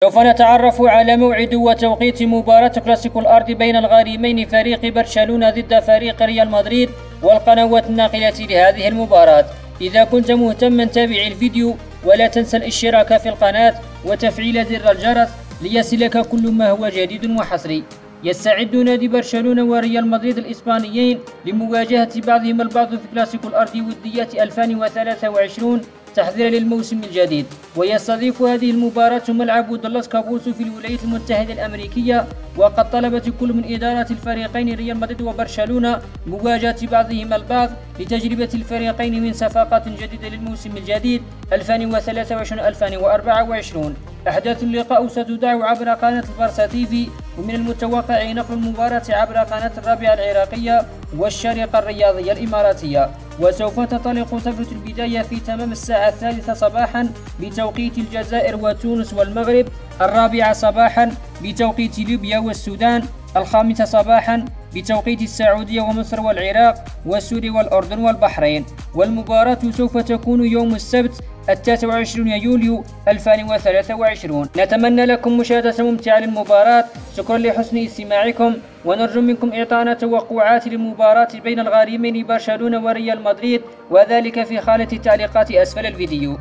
سوف نتعرف على موعد وتوقيت مباراة كلاسيكو الأرض بين الغارمين فريق برشلونة ضد فريق ريال مدريد والقنوات الناقلة لهذه المباراة. إذا كنت مهتما تابع الفيديو ولا تنسى الاشتراك في القناة وتفعيل زر الجرس ليصلك كل ما هو جديد وحصري. يستعد نادي برشلونة وريال مدريد الإسبانيين لمواجهة بعضهم البعض في كلاسيكو الأرض ودية 2023 تحضيرا للموسم الجديد. ويستضيف هذه المباراة ملعب دالاس كابوس في الولايات المتحدة الأمريكية، وقد طلبت كل من إدارات الفريقين ريال مدريد وبرشلونة مواجهة بعضهم البعض لتجربة الفريقين من صفقات جديدة للموسم الجديد 2023-2024. أحداث اللقاء ستذاع عبر قناة البارسا تيفي، ومن المتوقع نقل المباراة عبر قناة الرابعة العراقية والشارقة الرياضية الإماراتية. وسوف تنطلق طفرة البداية في تمام الساعة 3 صباحا بتوقيت الجزائر وتونس والمغرب، 4 صباحا بتوقيت ليبيا والسودان، 5 صباحا بتوقيت السعودية ومصر والعراق وسوريا والأردن والبحرين. والمباراة سوف تكون يوم السبت 23 يوليو 2023. نتمنى لكم مشاهدة ممتعة للمباراة. شكرا لحسن استماعكم، ونرجو منكم إعطانا توقعات للمباراة بين الغارمين برشلونة وريال مدريد، وذلك في خانة التعليقات أسفل الفيديو.